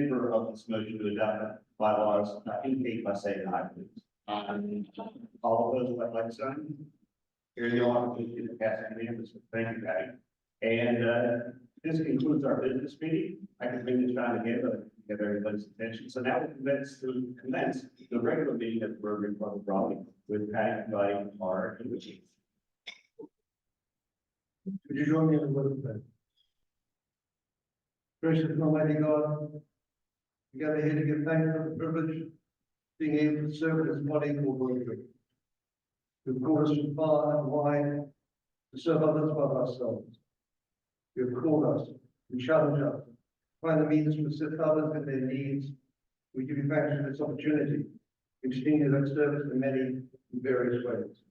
favor of this motion to adopt bylaws, indicate by saying aye, please. All of those that like to sign? Here you are, please pass the unanimous. Thank you, Patty. And this concludes our business meeting. I can bring this down again, but get everybody's attention. So now we commence the regular meeting of the Rotary Club of Raleigh with Patty providing our English. Would you join me in the word of prayer? Gracious and Almighty God, we gather here to give thanks for the privilege of being able to serve this body called Rotary. You've called us from far and wide to serve others above ourselves. You have called us and challenged us to find the means to assist others in their needs. We give you thanks for this opportunity to continue that service in many and various ways.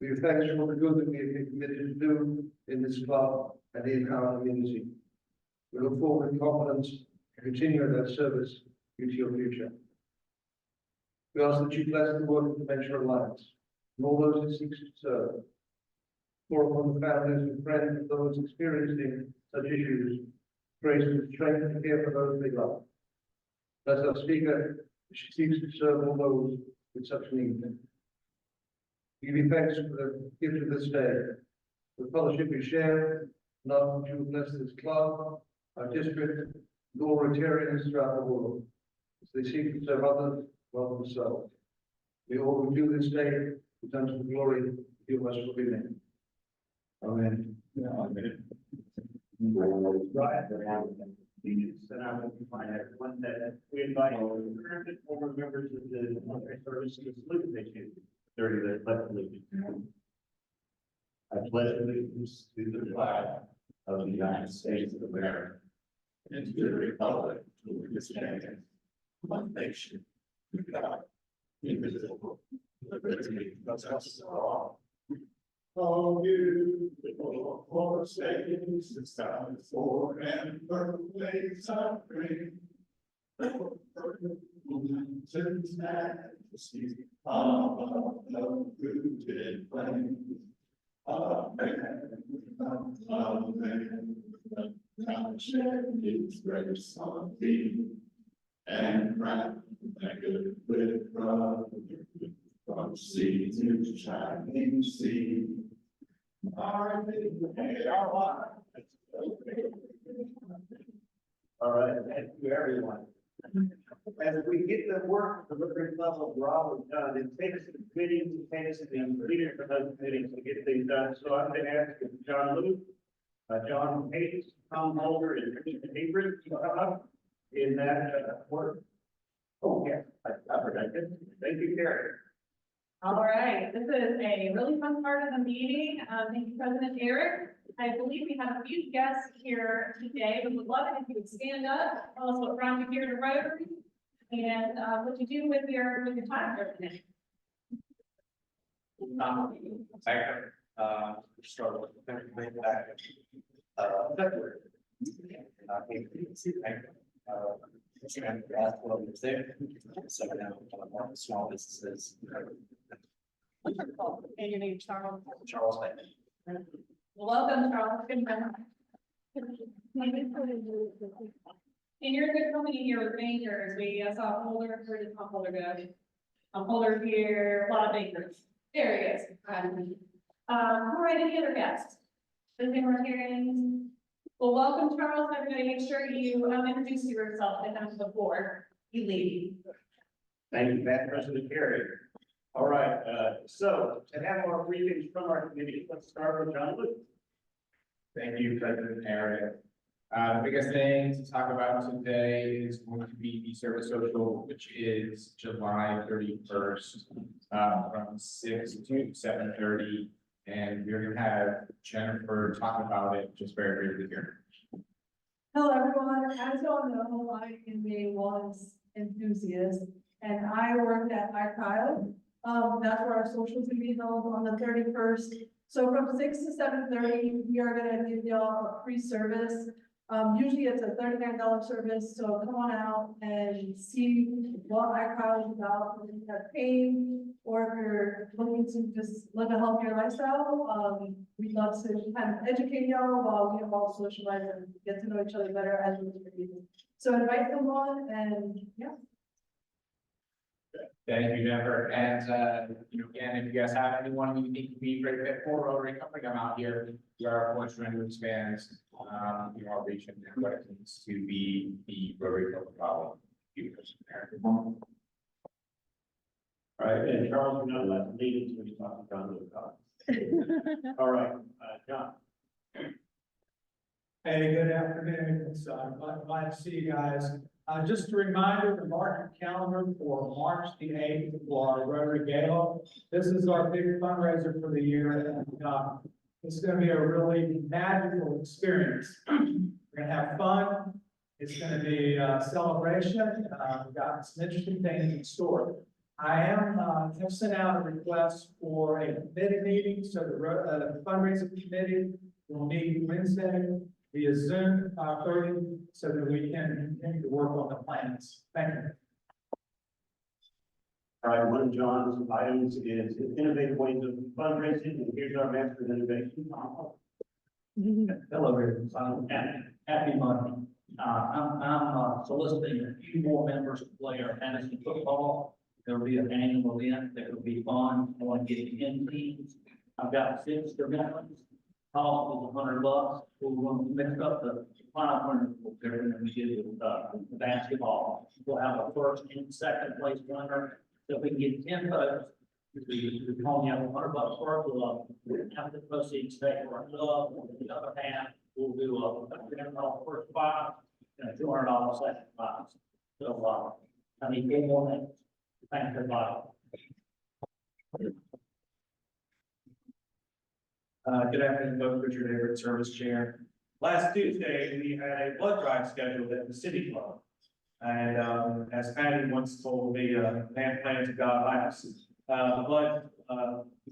We give thanks for all the good that we have been committed to do in this club and in our community. We look forward with confidence to continue that service into your future. We ask that you bless the work of the Dementia Alliance and all those who seek to serve. Pour upon the families and friends of those experiencing such issues, grace and strength to care for those they love. Bless our speaker as she seeks to serve all those with such need. We give you thanks for the gift of this day, the fellowship we share, and ask that you will bless this club, our district, and all Rotarians throughout the world, as they seek to serve others well themselves. We all who do this day is unto the glory of your most holy name. Amen. Amen. Right. And I will find everyone that we invite current and former members of the military service to salute the nation during the pledge of allegiance. I pledge allegiance to the flag of the United States of America and to the republic for which it stands, one nation, under God, indivisible, with liberty and justice for all. Oh, beautiful for saints, the sun is for and birthdays are free. Mountains majesty, above the rooted plains. Amen. God shed his grace on thee, and crown thy good with brother. From sea to shining sea. All right, thank you, everyone. As we get the work of the Rotary Club of Raleigh done, it takes the meetings, it takes the leader for those meetings to get things done. So I'm going to ask John Luke, John Hayes, Tom Holder, and Richard Avery to come up in that work. Oh, yes, I forgot this. Thank you, Gary. All right, this is a really fun part of the meeting. Thank you, President Eric. I believe we have a few guests here today, but we'd love it if you would stand up, tell us what brought you here to Rotary, and what you do with your time for today. Start with everything back February. And there. So now small businesses. Wonderful. And your name, Charles? Charles Bateman. Welcome, Charles. Good morning. And you're good company here with bankers. We saw Holder, where did Tom Holder go? Holder here, a lot of bankers. There he is. All right, any other guests? Visiting Rotarians? Well, welcome, Charles. I'm going to make sure you introduce yourself to them before you leave. Thank you, Pat, President Gary. All right, so to have our briefings from our committee, let's start with John Luke. Thank you, President Arias. The biggest thing to talk about today is going to be the service social, which is July 31st, from 6 to 7:30. And we're going to have Jennifer talk about it just very briefly here. Hello, everyone. As you all know, I am a wellness enthusiast, and I work at iCloud. That's where our socials will be held on the 31st. So from 6 to 7:30, we are going to give y'all a free service. Usually it's a $39 service, so come on out and see what iCloud is about. If you have pain or if you're looking to just live a healthier lifestyle, we'd love to kind of educate y'all while we all socialize and get to know each other better as we So invite them on and, yeah. Thank you, Jennifer. And, again, if you guys have anyone you think would be a great fit for Rotary, come bring them out here. We are going to expand, our reach and what it means to be the Rotary Club problem. All right, and Charles, you're not allowed to leave until you talk to John Lewis. All right, John. Hey, good afternoon. It's glad to see you guys. Just a reminder to mark your calendar for March the 8th for our Rotary Gala. This is our big fundraiser for the year, and it's going to be a really magical experience. We're going to have fun. It's going to be a celebration. We've got some interesting things in store. I have sent out a request for a committee meeting, so the fundraising committee will meet Wednesday via Zoom, 30, so that we can continue to work on the plans. Thank you. All right, one of John's items is innovative ways of fundraising, and here's our master of innovation. Hello, everyone. Happy Monday. I'm soliciting a few more members to play our fantasy football. There'll be an annual event that will be fun. I want to get 10 teams. I've got 6 commitments. Cost is $100. We're going to mix up the 500 different than we did with the basketball. We'll have a first and second place winner. So if we can get 10 votes, we only have $100 for our club. Half the proceeds stay for our club. The other half, we'll do a $300 first prize and a $200 second prize. So, I need 8 more minutes. Thank you, Bob. Good afternoon, folks. Richard Everett, Service Chair. Last Tuesday, we had a blood drive scheduled at the City Club. And as Patty once told me, man plans to God laughs. The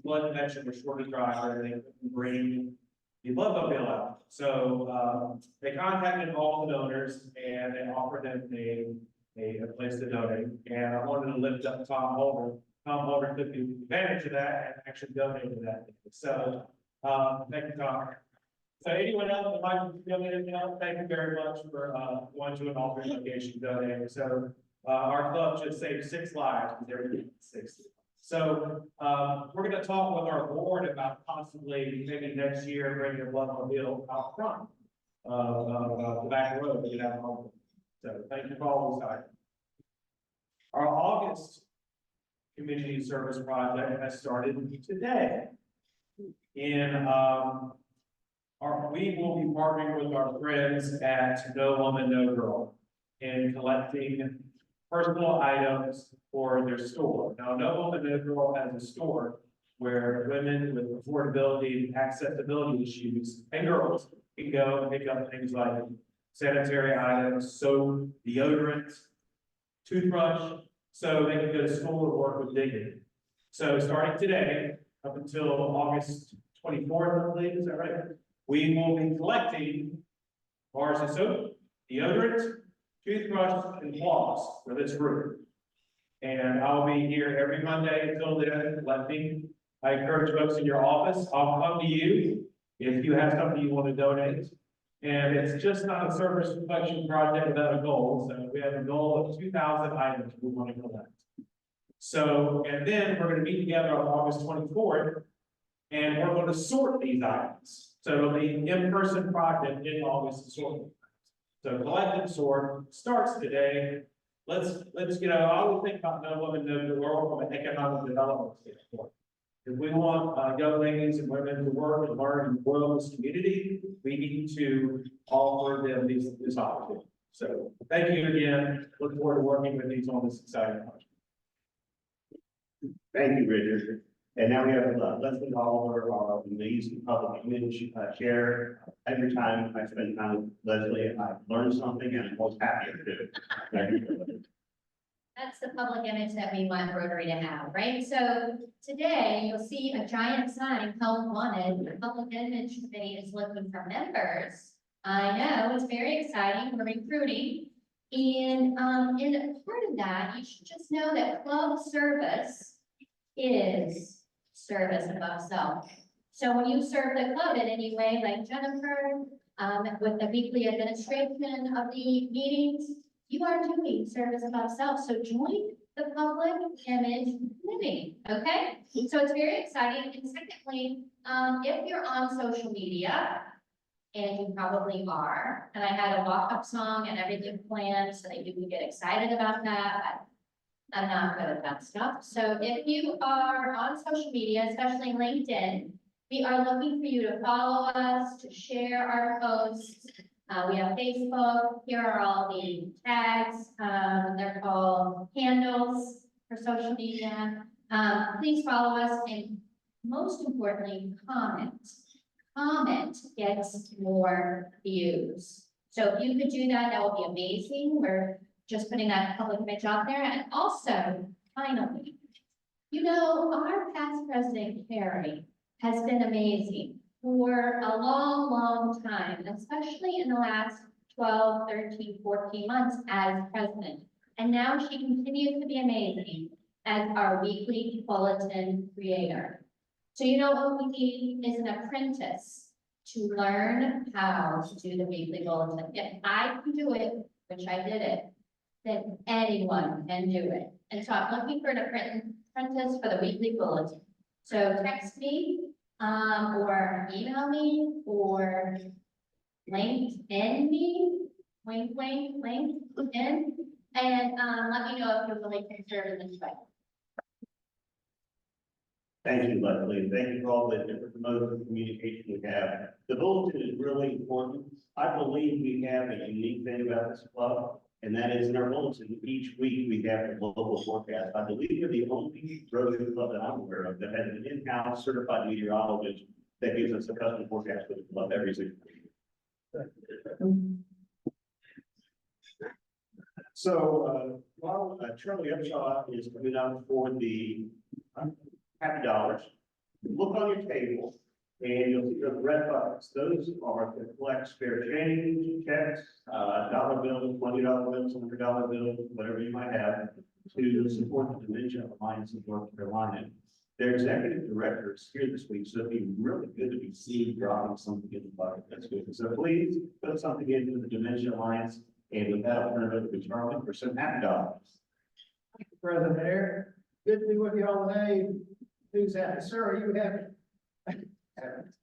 blood connection was shortly dry, and they couldn't bring the bloodmobile out. So they contacted all the donors and they offered them a place to donate. And I wanted to lift up Tom Holder. Tom Holder took advantage of that and actually donated that. So thank you, Tom. So anyone else would like to donate anything else? Thank you very much for going to an alternate location donating. So our club just saved 6 lives because they're getting 6. So we're going to talk with our board about possibly maybe next year bringing a bloodmobile out front of the back road to get out home. So thank you for all those items. Our August community service project has started today. We will be partnering with our friends at No Woman, No Girl in collecting personal items for their store. Now, No Woman, No Girl has a store where women with affordability and accessibility issues and girls can go and pick up things like sanitary items, soap, deodorant, toothbrush, so they can go to school and work with dignity. So starting today, up until August 24th, I believe, is that right? We will be collecting bars of soap, deodorant, toothbrush, and floss for this group. And I'll be here every Monday until then collecting. I encourage folks in your office, I'll come to you if you have something you want to donate. And it's just not a service collection project without a goal. So we have a goal of 2,000 items we want to collect. So, and then we're going to meet together on August 24th, and we're going to sort these items. So it'll be an in-person project in August to sort them. So collective sort starts today. Let's I always think about No Woman, No Girl from an economic development standpoint. If we want young ladies and women to work and learn and grow this community, we need to offer them this opportunity. So thank you again. Look forward to working with you on this exciting project. Thank you, Richard. And now we have Leslie Oliver, our amazing public image chair. Every time I spend time with Leslie, I learn something and I'm most happy to do it. Thank you. That's the public image that we want Rotary to have, right? So today you'll see a giant sign, Help Wanted. The public image committee is looking for members. I know, it's very exciting. We're recruiting. And in part of that, you should just know that club service is service above self. So when you serve the club in any way, like Jennifer, with the weekly administration of the meetings, you are doing service above self. So join the public image committee, okay? So it's very exciting. And secondly, if you're on social media, and you probably are, and I had a walk-up song and everything planned so that you can get excited about that, but I'm not good at that stuff. So if you are on social media, especially LinkedIn, we are looking for you to follow us, to share our posts. We have Facebook. Here are all the tags. They're called handles for social media. Please follow us, and most importantly, comment. Comment gets more views. So if you could do that, that would be amazing. We're just putting that public image out there. And also, finally, you know, our past president, Carrie, has been amazing for a long, long time, especially in the last 12, 13, 14 months as president. And now she continues to be amazing as our weekly bulletin creator. So you know what we need is an apprentice to learn how to do the weekly bulletin. If I can do it, which I did it, then anyone can do it. And so I'm looking for an apprentice for the weekly bulletin. So text me, or email me, or LinkedIn me, LinkedIn, and let me know if you're really concerned in this way. Thank you, Leslie, and thank you for all the different modes of communication we have. The bulletin is really important. I believe we have a unique thing about this club, and that is in our bulletin, each week we have a local forecast. I believe we're the only Rotary club that I'm aware of that has an in-house certified meteorologist that gives us a custom forecast for the club every single week. So, while Charlie Upshaw is coming up for the Happy Dollars, look on your table and you'll see the red buckets. Those are to collect spare change, checks, dollar bills, $20 bills, $100 bills, whatever you might have, to support the Dementia Alliance of North Carolina. Their executive director is here this week, so it'd be really good to be seen dropping something in the bucket. That's good. So please put something into the Dementia Alliance, and with that, I'll turn it over to Charlie for some Happy Dollars. President Mayor, good to be with you all today. Who's happy? Sir, are you happy?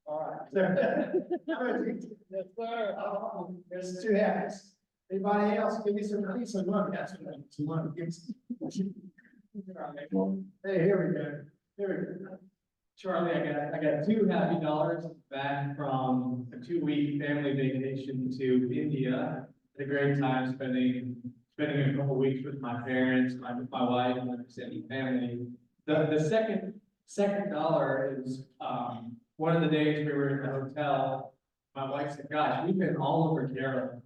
All right. Yes, sir. There's two habits. Anybody else? Give me some money. That's what I need, some money. Hey, here we go. Here we go. Charlie, I got two happy dollars back from a 2-week family vacation to India. Had a great time spending a couple weeks with my parents, my wife, and my extended family. The second dollar is one of the days we were in the hotel. My wife said, "Gosh, we've been all over Carolina.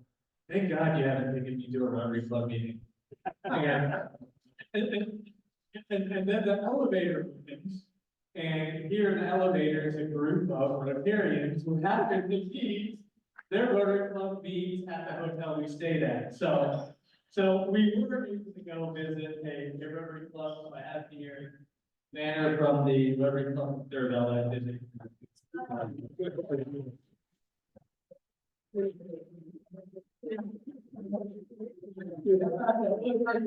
Thank God you haven't taken me to a Rotary Club meeting." And then the elevator opens, and here in the elevator is a group of Rotarians who happen to be their Rotary Club meets at the hotel we stayed at. So we were able to go visit a Rotary Club. So I have here Banner from the Rotary Club Thurville that did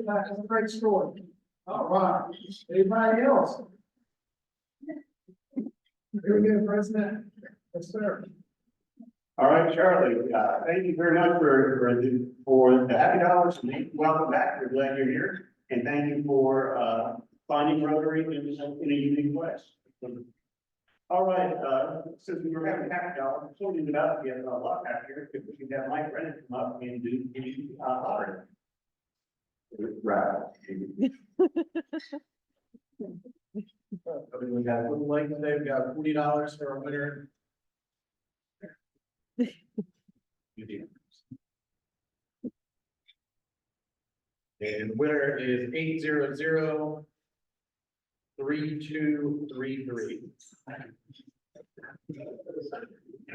That's a great story. All right. Anybody else? Here we go, President. Yes, sir. All right, Charlie, thank you very much for the Happy Dollars. Welcome back. We're glad you're here. And thank you for finding Rotary in a unique way. All right, since we were having Happy Dollars, sorting it out, we have a lot happier if we can have Mike Brennan come up and do the lottery. Right. We got a little late today. We got $40 for our winner. And the winner is 800-3233.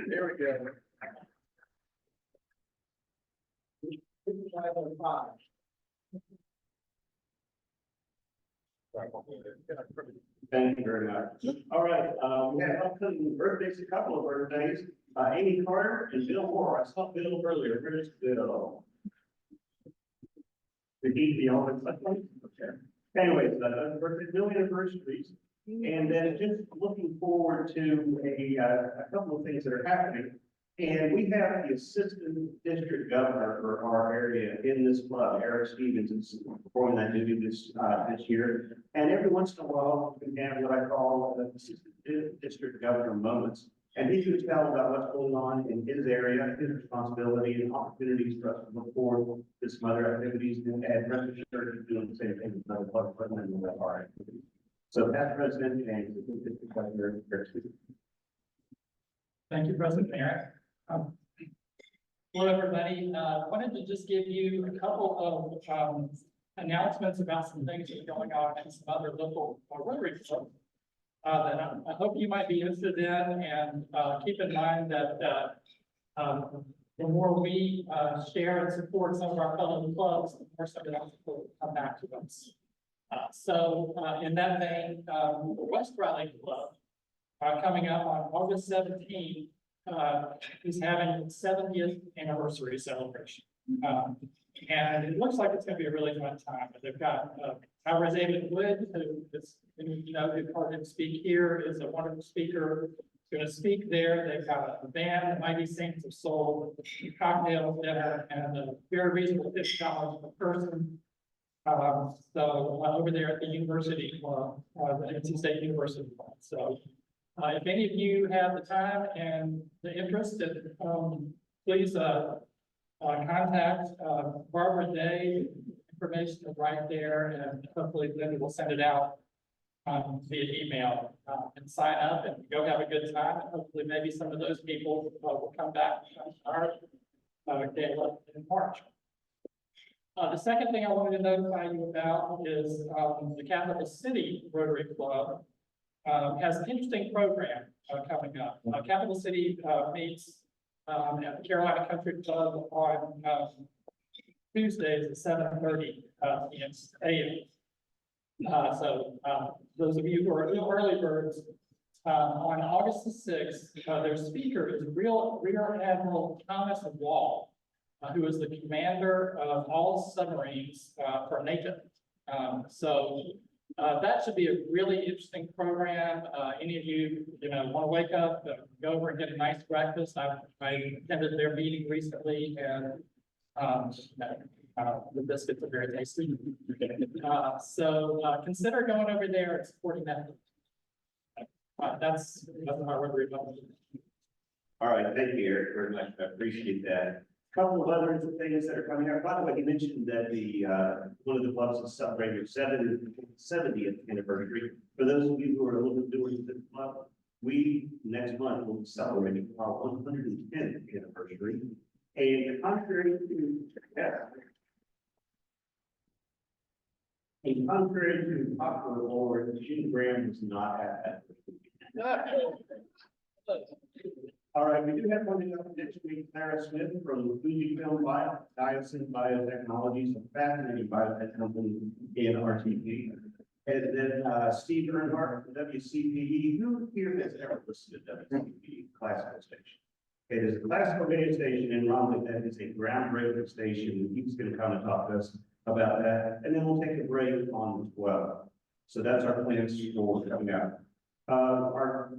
There we go. 5505. Sorry. Thank you very much. All right, we have upcoming birthdays, a couple of birthdays. Amy Carter and Bill Moore. I saw Bill earlier. Where's Bill? Did he be on it? Okay. Anyways, birthday, Bill anniversaries. And then just looking forward to a couple of things that are happening. And we have the assistant district governor for our area in this club, Eric Stevens, is performing that duty this year. And every once in a while, we can have what I call the assistant district governor moments. And he can tell about what's going on in his area, his responsibility and opportunities for us to look forward to some other activities and rest assured he's doing the same thing with other club president and our activities. So past President James, district governor, Eric Stevens. Thank you, President Mayor. Hello, everybody. Wanted to just give you a couple of announcements about some things that are going on in some other local Rotary clubs that I hope you might be interested in, and keep in mind that the more we share and support some of our fellow clubs, the more some of that support will come back to us. So in that vein, the West Raleigh Club coming up on August 17th. Is having its 70th anniversary celebration. And it looks like it's going to be a really fun time. They've got Howard David Wood, who is, you know, who part of speak here, is a wonderful speaker. Going to speak there. They've got a band, the Mighty Saints of Soul, cocktails, dinner, and a very reasonable $50 per person. So over there at the University Club, the NC State University Club. So. If any of you have the time and the interest, please contact Barbara Day. Information is right there, and hopefully Linda will send it out via email and sign up and go have a good time. And hopefully, maybe some of those people will come back our gala in March. The second thing I wanted to notify you about is the Capital City Rotary Club. Has an interesting program coming up. Capital City meets at the Carolina Country Club on Tuesdays at 7:30 a.m. So those of you who are early birds, on August the 6th, their speaker is Rear Admiral Thomas Wall, who is the commander of all submarines for NATO. That should be a really interesting program. Any of you, want to wake up, go over and get a nice breakfast. I attended their meeting recently, and the biscuits are very tasty. Consider going over there and supporting that. That's my Rotary. All right, thank you, Eric, very much. I appreciate that. Couple of other things that are coming up. By the way, you mentioned that the one of the clubs is celebrating their 70th anniversary. For those of you who are a little bit doing the club, we next month will be celebrating our 110th anniversary. And contrary to popular lore, Jim Graham was not at that. All right, we do have one thing up next week, Clara Smith from Fujifilm Diocene Biotechnologies, a fascinating biotech company in RTP. And then Steve Earnhardt from WCPE. Who here has ever listened to WCPE classical station? Okay, there's a classical radio station in Raleigh that is a groundbreaking station. He's going to come and talk to us about that. And then we'll take a break on the 12th. So that's our plans for coming up. Our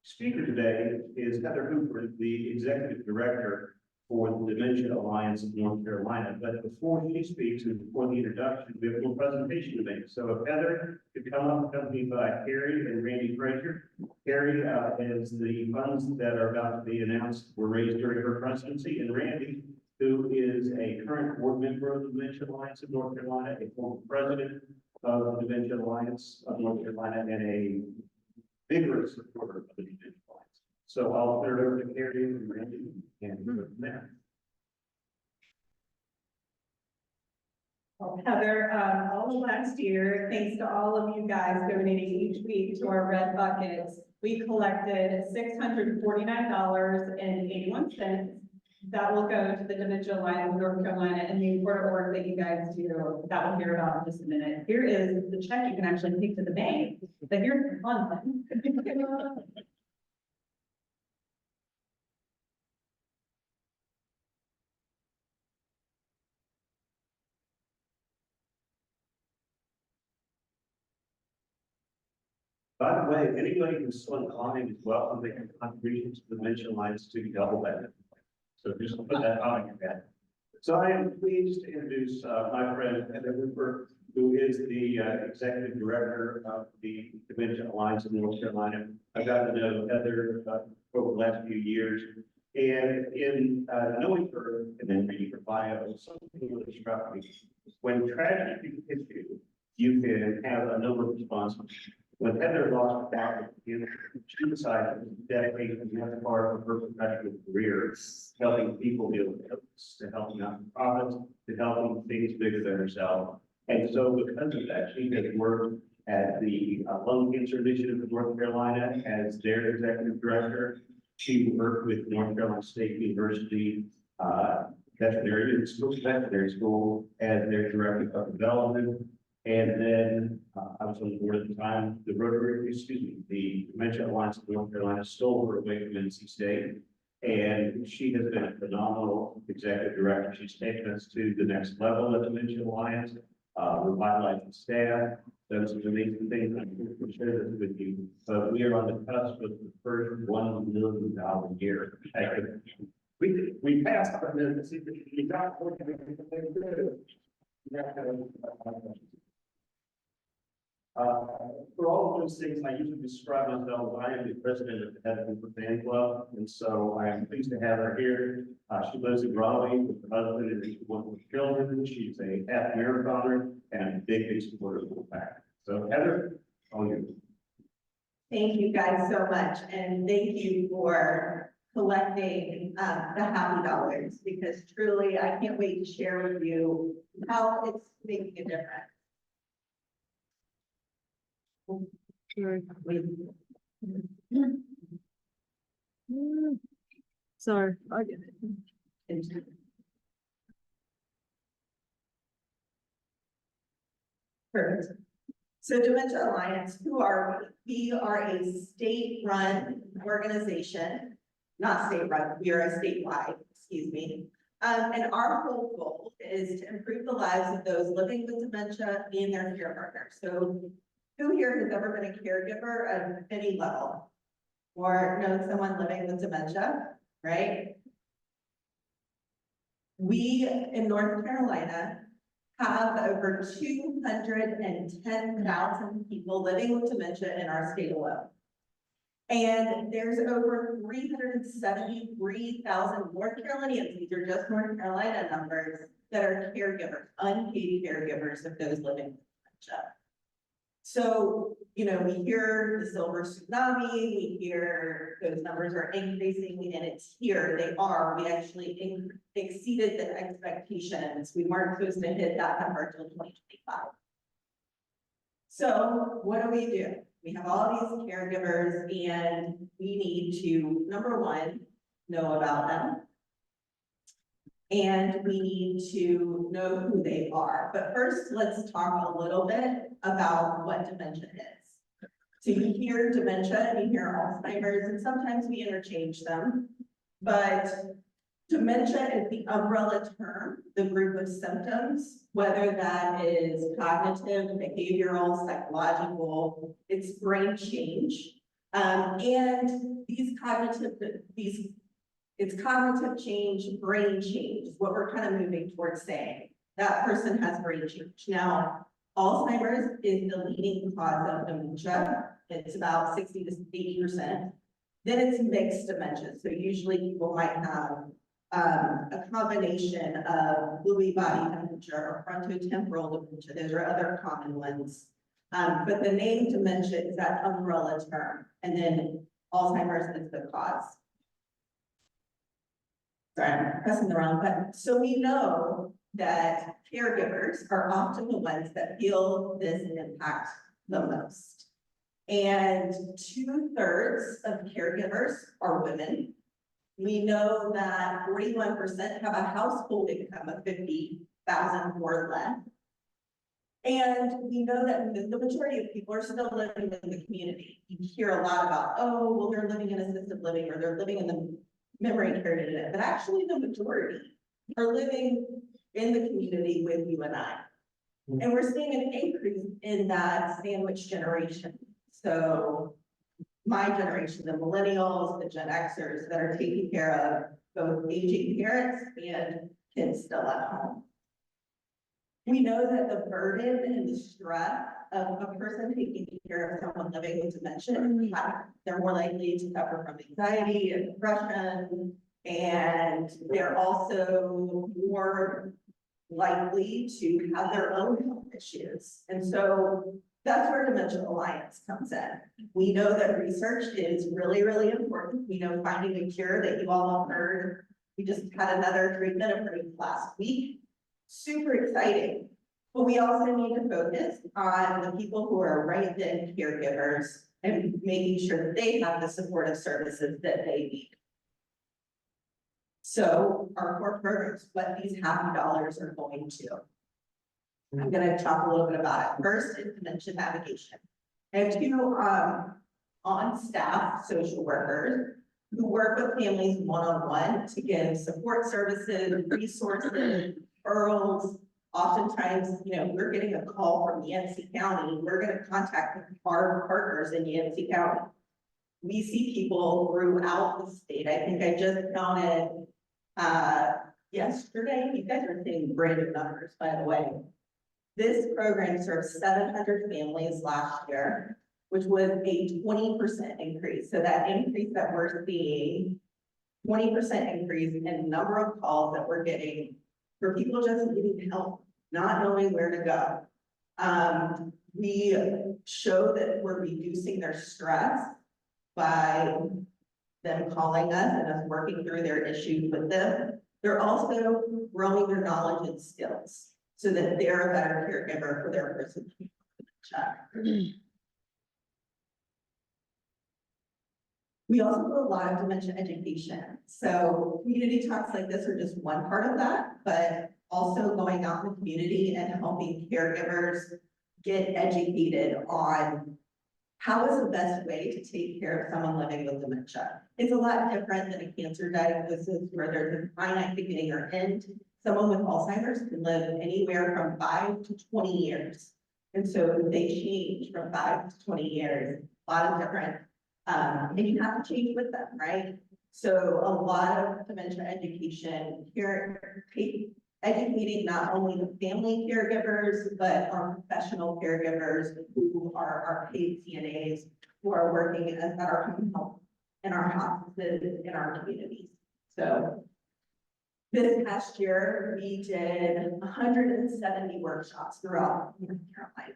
speaker today is Heather Hooper, the executive director for the Dementia Alliance of North Carolina. But before she speaks and before the introduction, we have a little presentation to make. So if Heather could come up, accompanied by Carrie and Randy Frazier. Carrie is the funds that are about to be announced were raised during her presidency, and Randy, who is a current board member of the Dementia Alliance of North Carolina, a former president of the Dementia Alliance of North Carolina, and a vigorous supporter of the Dementia Alliance. So I'll turn it over to Carrie and Randy and go from there. Well, Heather, all of last year, thanks to all of you guys donating each week to our red buckets, we collected $649.81. that will go to the Dementia Alliance of North Carolina and the important work that you guys do, that we'll hear about in just a minute. Here is the check you can actually take to the bank, but here's the fun one. By the way, anybody who's so inclined is welcome to make a contribution to the Dementia Alliance to double that. So just put that on your head. So I am pleased to introduce my friend Heather Hooper, who is the executive director of the Dementia Alliance of North Carolina. I got to know Heather over the last few years, and in knowing her and then reading her bio, something really struck me. When tragedy hits you, you can have a number of responses. When Heather lost her father, she decided to dedicate another part of her professional career, helping people deal with illness, to helping nonprofits, to helping things bigger than herself. And so because of that, she has worked at the Lung Cancer Initiative of North Carolina as their executive director. She worked with North Carolina State University veterinary school as their director of development. And then I was on the board at the time, the Dementia Alliance of North Carolina stole her away from NC State. And she has been a phenomenal executive director. She's taken us to the next level at the Dementia Alliance, revitalizing staff, done some amazing things. I'm going to share this with you. But we are on the cusp of the first $1 million year. We passed our minutes. We got for all of those things, I usually describe myself, I am the president of the Heather Hooper Fan Club, and so I am pleased to have her here. She lives in Raleigh with her husband and her wonderful children. She's a half marathoner and a big supporter of the fact. So Heather, all you. Thank you guys so much, and thank you for collecting the happy dollars, because truly I can't wait to share with you how it's making a difference. Sorry, I get it. Perfect. So Dementia Alliance, who are we? We are a state-run organization, not state-run, we are a statewide, excuse me. And our whole goal is to improve the lives of those living with dementia and their care partners. So who here has ever been a caregiver of any level or known someone living with dementia, right? We in North Carolina have over 210,000 people living with dementia in our state alone. And there's over 373,000 North Carolinians, these are just North Carolina numbers, that are caregivers, unpaid caregivers of those living with dementia. So, you know, we hear the silver tsunami, we hear those numbers are increasing, and it's here, they are. We actually exceeded the expectations. We weren't supposed to hit that number until 2025. So what do? We have all these caregivers, and we need to, number one, know about them. And we need to know who they are. But first, let's talk a little bit about what dementia is. So you hear dementia and you hear Alzheimer's, and sometimes we interchange them. But dementia is the umbrella term, the group of symptoms, whether that is cognitive, behavioral, psychological, it's brain change. And it's cognitive change, brain change is what we're kind of moving towards saying. That person has brain change. Now, Alzheimer's is the leading cause of dementia. It's about 60 to 80%. Then it's mixed dementia. So usually people might have a combination of Lewy body dementia or frontotemporal dementia. Those are other common ones. But the name dementia is that umbrella term. And then Alzheimer's is the cause. Sorry, I'm pressing the wrong button. So we know that caregivers are often the ones that feel this impact the most. And 2/3 of caregivers are women. We know that 41% have a household income of 50,000 or less. And we know that the majority of people are still living in the community. You hear a lot about, oh, well, they're living in assisted living or they're living in the memory care unit, but actually the majority are living in the community with you and I. And we're seeing an increase in that sandwich generation. So my generation, the millennials, the Gen Xers that are taking care of both aging parents and kids still at home. We know that the burden and the stress of a person taking care of someone living with dementia, they're more likely to suffer from anxiety and depression, and they're also more likely to have their own health issues. And so that's where Dementia Alliance comes in. We know that research is really, really important. We know finding a cure that you all have heard. We just had another treatment approved last week. Super exciting. But we also need to focus on the people who are right then caregivers and making sure that they have the supportive services that they need. So our core programs, what these happy dollars are going to. I'm going to talk a little bit about it. First is dementia navigation. I have two on-staff social workers who work with families one-on-one to give support services, resources, referrals. Oftentimes, you know, we're getting a call from Yancey County. We're going to contact our partners in Yancey County. We see people throughout the state. I think I just counted yesterday. You guys are seeing brand new numbers, by the way. This program served 700 families last year, which was a 20% increase. So that increase that we're seeing, 20% increase in the number of calls that we're getting for people just needing help, not knowing where to go. We show that we're reducing their stress by them calling us and us working through their issues with them. They're also growing their knowledge and skills so that they're a better caregiver for their person. We also do a lot of dementia education. So community talks like this are just one part of that, but also going out in the community and helping caregivers get educated on how is the best way to take care of someone living with dementia. It's a lot different than a cancer diagnosis where there's a finite beginning or end. Someone with Alzheimer's can live anywhere from 5 to 20 years. And so they change from 5 to 20 years, a lot of different, and you have to change with them, right? So a lot of dementia education here, educating not only the family caregivers, but our professional caregivers who are our paid CNAs who are working at our home health, in our hospices, in our communities. So this past year, we did 170 workshops throughout North Carolina.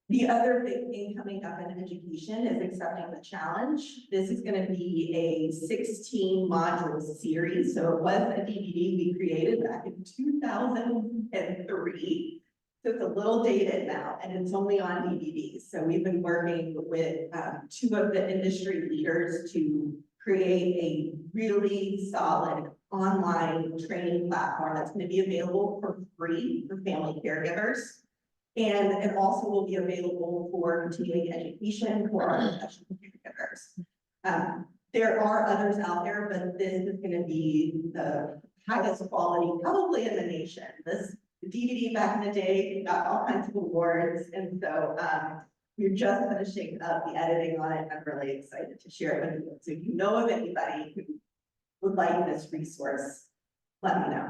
The other big thing coming up in education is accepting the challenge. This is going to be a 16 module series. So it was a DVD we created back in 2003. So it's a little dated now and it's only on DVDs. So we've been working with two of the industry leaders to create a really solid online training platform that's going to be available for free for family caregivers. And it also will be available for continuing education for our professional caregivers. There are others out there, but this is going to be the highest quality, probably in the nation. This DVD back in the day got all kinds of awards, and so we're just finishing up the editing on it. I'm really excited to share it with you. So if you know of anybody who would like this resource, let me know.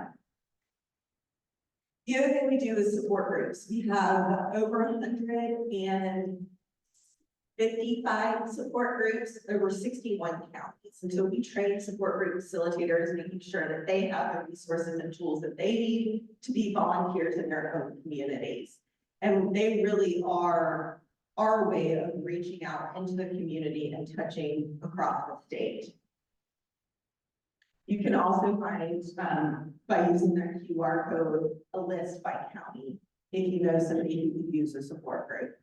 The other thing we do is support groups. We have over 155 support groups, over 61 counties. And so we train support group facilitators, making sure that they have the resources and tools that they need to be volunteers in their own communities. And they really are our way of reaching out into the community and touching across the state. You can also find, by using their QR code, a list by county, if you know somebody who could use a support group.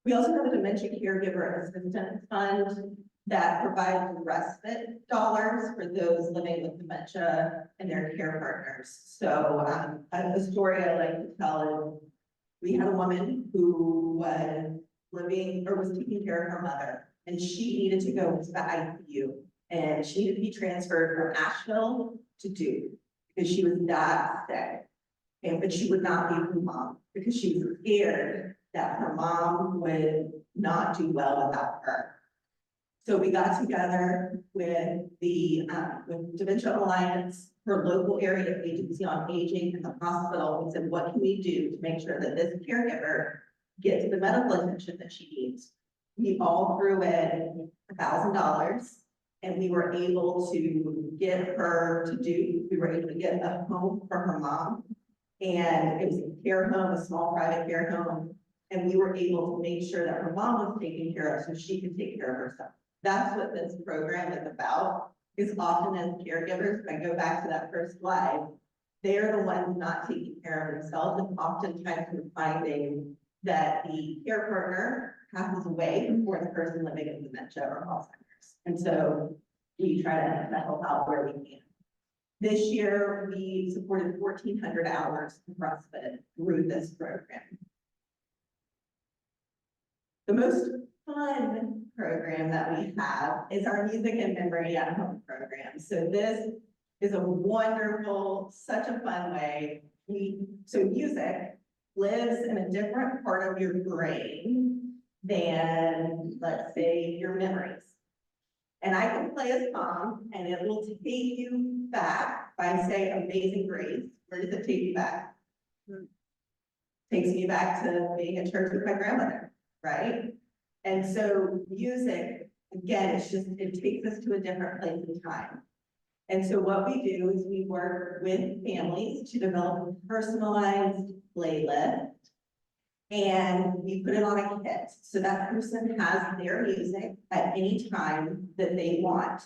We also have a dementia caregiver assistance fund that provides respite dollars for those living with dementia and their care partners. So, a story I like to tell is, we had a woman who was living or was taking care of her mother, and she needed to go to the ICU, and she needed to be transferred from Asheville to Duke because she was that sick. And but she would not leave her mom because she was scared that her mom would not do well without her. So we got together with the with Dementia Alliance, her local area agency on aging, and the hospital. We said, what can we do to make sure that this caregiver gets the medical attention that she needs? We all threw in $1,000, and we were able to get her to do. We were able to get a home for her mom, and it was a care home, a small private care home. And we were able to make sure that her mom was taken care of so she could take care of herself. That's what this program is about, is often as caregivers, if I go back to that first slide, they're the ones not taking care of themselves, and oftentimes we're finding that the care partner passes away before the person living with dementia or Alzheimer's. And so we try to help out where we can. This year, we supported 1,400 hours of respite through this program. The most fun program that we have is our Music and Memory at Home program. So this is a wonderful, such a fun way. So music lives in a different part of your brain than, let's say, your memories. And I can play a song and it will take you back by, say, Amazing Grace. Where does it take you back? Takes me back to being at church with my grandmother, right? And so music, again, it takes us to a different place in time. And so what we do is we work with families to develop a personalized playlist, and we put it on a kit. So that person has their music at any time that they want.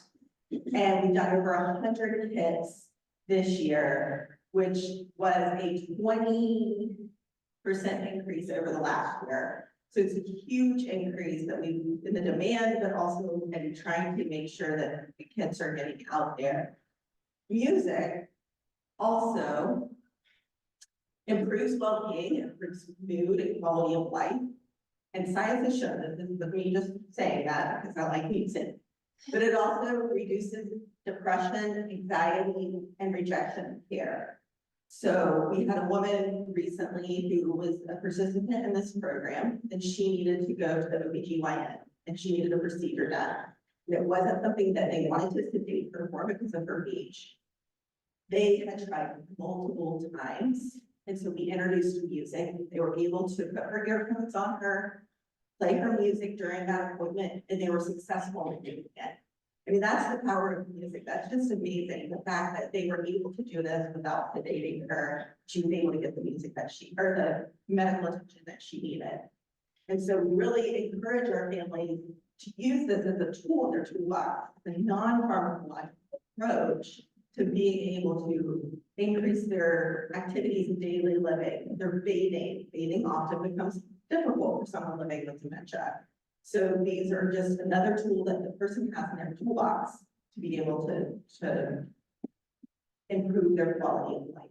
And we've done over 100 kits this year, which was a 20% increase over the last year. So it's a huge increase that we in the demand, but also in trying to make sure that the kids are getting out there. Music also improves well-being, improves mood and quality of life. And science has shown that. This is me just saying that because I like music. But it also reduces depression, anxiety, and rejection of care. So we had a woman recently who was a participant in this program, and she needed to go to the OBGYN, and she needed a procedure done. And it wasn't something that they wanted to sedate her for because of her age. They had tried multiple times, and so we introduced music. They were able to put her earphones on her, play her music during that appointment, and they were successful in doing it. I mean, that's the power of music. That's just amazing. The fact that they were able to do this without sedating her, she was able to get the music that or the medical attention that she needed. And so we really encourage our families to use this as a tool in their toolbox, a non-pharmacological approach to being able to increase their activities in daily living. Their bathing. Bathing often becomes difficult for someone living with dementia. So these are just another tool that the person has in their toolbox to be able to improve their quality of life.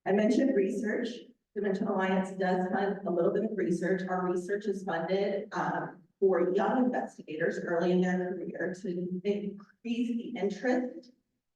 I mentioned research. Dementia Alliance does fund a little bit of research. Our research is funded for young investigators early in their career to increase the interest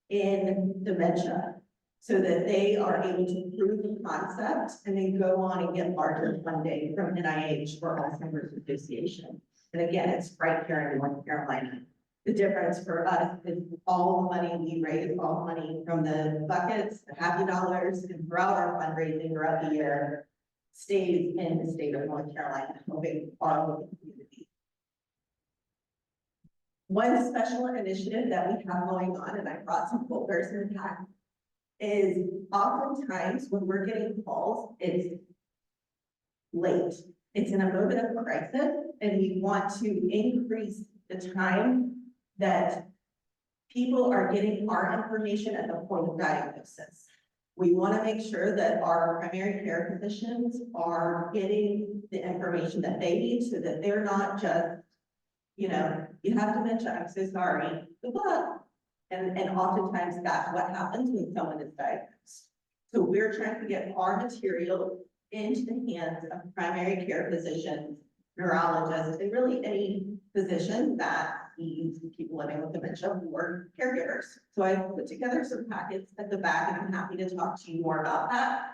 in dementia, so that they are able to prove the concept and then go on and get larger funding from NIH or Alzheimer's Association. And again, it's right here in North Carolina. The difference for us is all the money we raise, all the money from the buckets, the happy dollars, and throughout our fundraising throughout the year stays in the state of North Carolina, helping our local community. One special initiative that we have going on, and I brought some folders in the back, is oftentimes when we're getting calls, it's late. It's in a moment of crisis, and we want to increase the time that people are getting our information at the point of diagnosis. We want to make sure that our primary care physicians are getting the information that they need so that they're not just, you know, you have dementia, I'm so sorry, good luck. And oftentimes that's what happens when someone is diagnosed. So we're trying to get our material into the hands of primary care physicians, neurologists, and really any physician that needs people living with dementia or caregivers. So I put together some packets at the back, and I'm happy to talk to you more about that.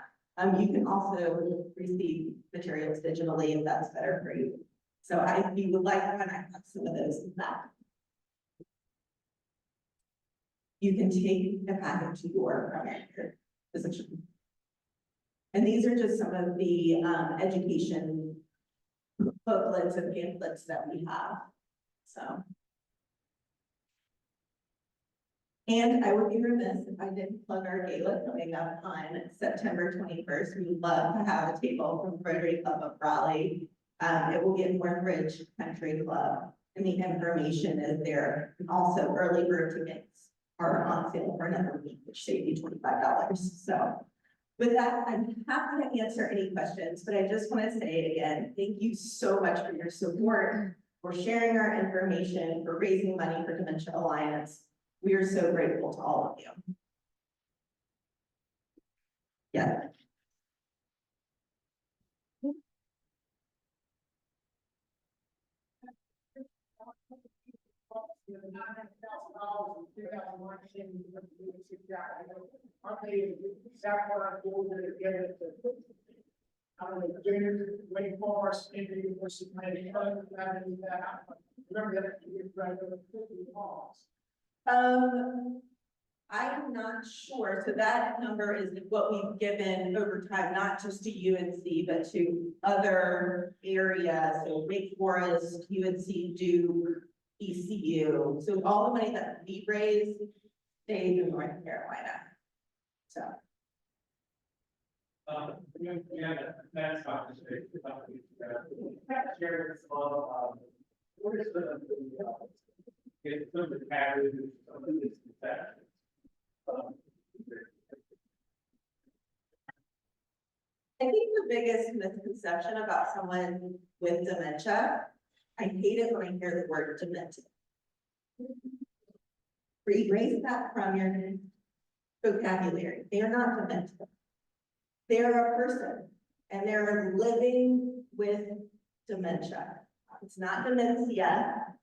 You can also receive materials digitally if that's better for you. So if you would like one, I have some of those in that. You can take a packet to your primary care physician. And these are just some of the education booklets and pamphlets that we have, so. And I would be remiss if I didn't plug our gala coming up on September 21st. We would love to have a table from Rotary Club of Raleigh. It will be at Northridge Country Club, and the information is there. And also, early bird tickets are on sale for another week, which save you $25. So with that, I'm happy to answer any questions, but I just want to say again, thank you so much for your support, for sharing our information, for raising money for Dementia Alliance. We are so grateful to all of you. Yeah. Aren't they exactly what I'm doing to get it to? I don't know, James, Wake Forest, Indian University, that. Remember that you graduated 50 miles. I'm not sure. So that number is what we've given over time, not just to UNC, but to other areas. So Wake Forest, UNC, Duke, ECU. So all the money that we raise stays in North Carolina. So. Yeah, that's not to say. What is it's some of the patterns, some of this conception. I think the biggest misconception about someone with dementia, I hate it when I hear the word dementia. Erase that from your vocabulary. They are not dementia. They're a person, and they're living with dementia. It's not dementia,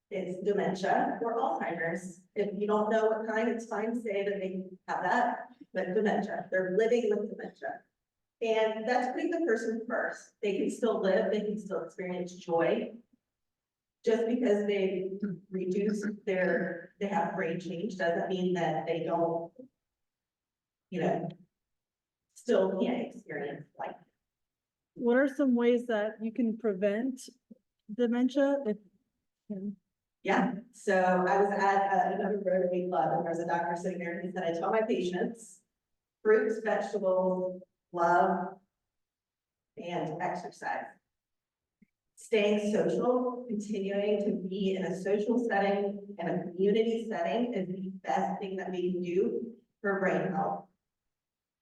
it's dementia or Alzheimer's. If you don't know what kind, it's fine to say that they have that, but dementia, they're living with dementia. And that's putting the person first. They can still live, they can still experience joy. Just because they reduce they have brain change doesn't mean that they don't, you know, still can't experience life. What are some ways that you can prevent dementia? Yeah, so I was at another Rotary Club, and there's a doctor sitting there, and he said, I tell my patients, fruits, vegetables, love, and exercise. Staying social, continuing to be in a social setting and a community setting is the best thing that we can do for brain health.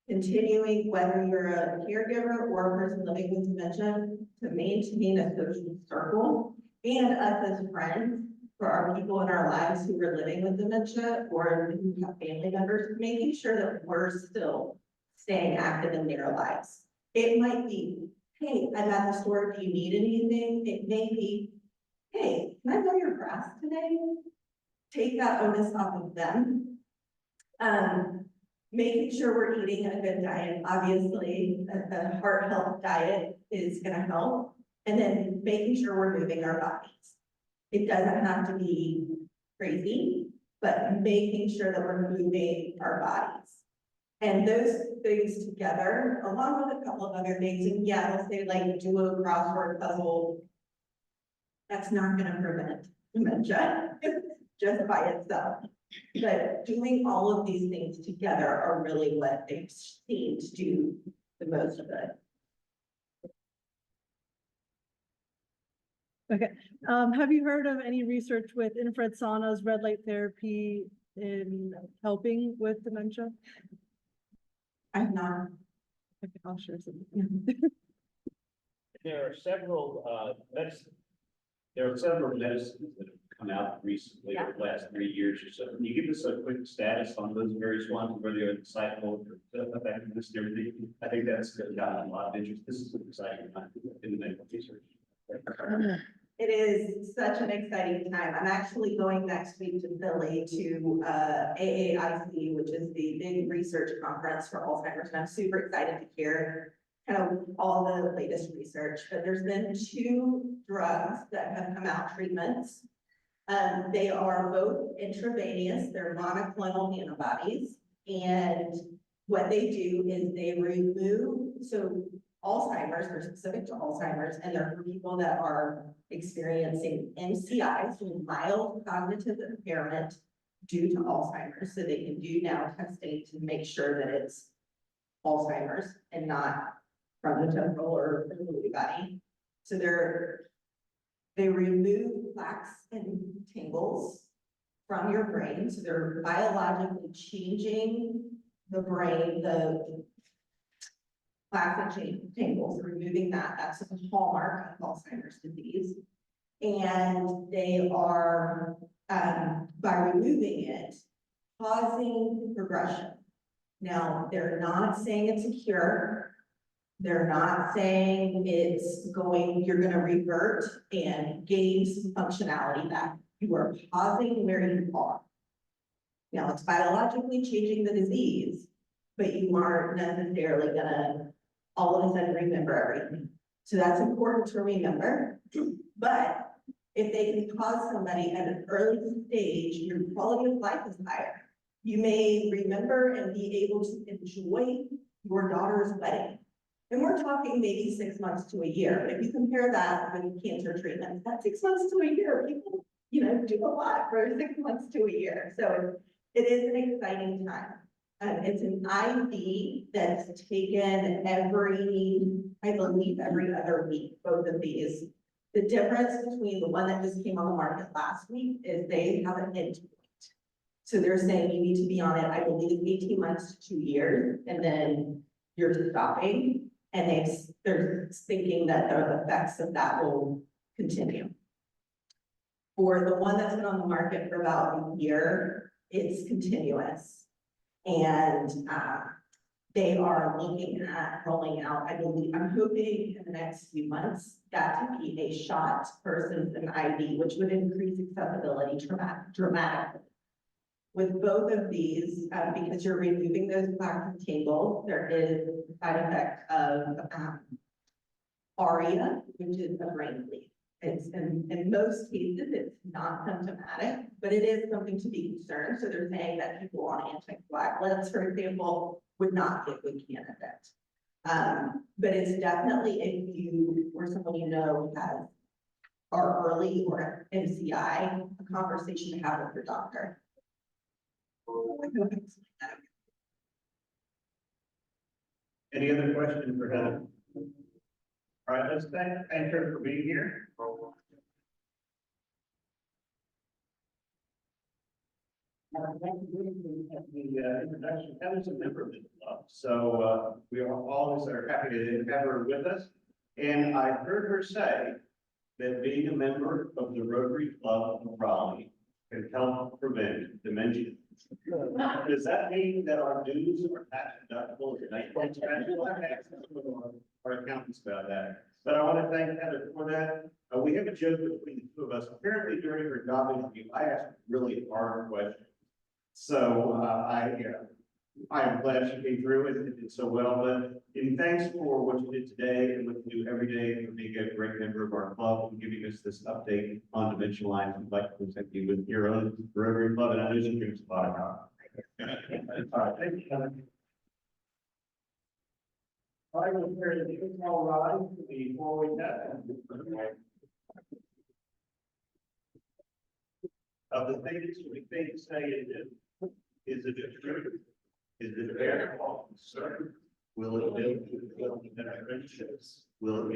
Continuing, whether you're a caregiver or a person living with dementia, to maintain a social circle, and us as friends, for our people in our lives who are living with dementia or who have family members, making sure that we're still staying active in their lives. It might be, hey, I'm at the store, do you need anything? It may be, hey, can I mow your grass today? Take that onus off of them. Making sure we're eating a good diet, obviously, a heart health diet is gonna help. And then making sure we're moving our bodies. It doesn't have to be crazy, but making sure that we're moving our bodies. And those things together, along with a couple of other things, and yeah, let's say like do a crossword puzzle. That's not gonna prevent dementia just by itself. But doing all of these things together are really what they seem to do the most good. Okay, have you heard of any research with infrared saunas, red light therapy in helping with dementia? I'm not. There are several, there are several medicines that have come out recently over the last 3 years or so. Can you give us a quick status on those various ones, whether they're cycle or effectiveness and everything? I think that's gotten a lot of interest. This is an exciting time in the medical research. It is such an exciting time. I'm actually going next week to Philly to AAIC, which is the big research conference for Alzheimer's. And I'm super excited to hear kind of all the latest research. But there's been 2 drugs that have come out, treatments. They are both intravenous, they're monoclonal antibodies. And what they do is they remove, so Alzheimer's, they're specific to Alzheimer's, and they're for people that are experiencing MCI, so mild cognitive impairment due to Alzheimer's. So they can do now testing to make sure that it's Alzheimer's and not from the temporal or the Lewy body. So they remove plaques and tangles from your brain. So they're biologically changing the brain, the plaques and tangles, removing that. That's a hallmark of Alzheimer's disease. And they are, by removing it, causing progression. Now, they're not saying it's a cure. They're not saying you're gonna revert and gain some functionality back. You are pausing where you are. Now, it's biologically changing the disease, but you aren't necessarily gonna all of a sudden remember everything. So that's important to remember. But if they can cause somebody at an early stage, your quality of life is higher. You may remember and be able to enjoy your daughter's wedding. And we're talking maybe 6 months to a year. But if you compare that with cancer treatment, that's 6 months to a year. People, do a lot for 6 months to a year. So it is an exciting time. It's an IV that's taken I believe every other week, both of these. The difference between the one that just came on the market last week is they have an end point. So they're saying you need to be on it, I believe, 18 months to 2 years, and then you're stopping. And they're thinking that the effects of that will continue. For the one that's been on the market for about a year, it's continuous. And they are looking at rolling out, I believe, I'm hoping in the next few months, that to be a shot versus an IV, which would increase accessibility dramatically. With both of these, because you're removing those plaques and tangles, there is the side effect of ARIA, which is a brain bleed. It's in most cases, it's not symptomatic, but it is something to be concerned. So they're saying that people on anticoagulants, for example, would not be a good candidate. But it's definitely if you or someone has are early or MCI, a conversation to have with your doctor. Any other questions for Heather? All right, let's thank her for being here. The introduction, Heather's a member of the club, so we always are happy to have her with us. And I heard her say that being a member of the Rotary Club of Raleigh can help prevent dementia. Does that mean that our dues are tax deductible? Our accountants about that. But I want to thank Heather for that. We have a joke between the two of us. Apparently during her job interview, I asked really hard questions. So I am glad she came through and did so well. But thanks for what you did today and what you do every day for being a great member of our club and giving us this update on Dementia Lines. We'd like to present you with your own Rotary Club, and I know she gives a lot of help. All right, thank you, Heather. I will carry the small rise before we of the things we think say and do. Is it true? Is it fair? Sir, will it build the friendships? Will it be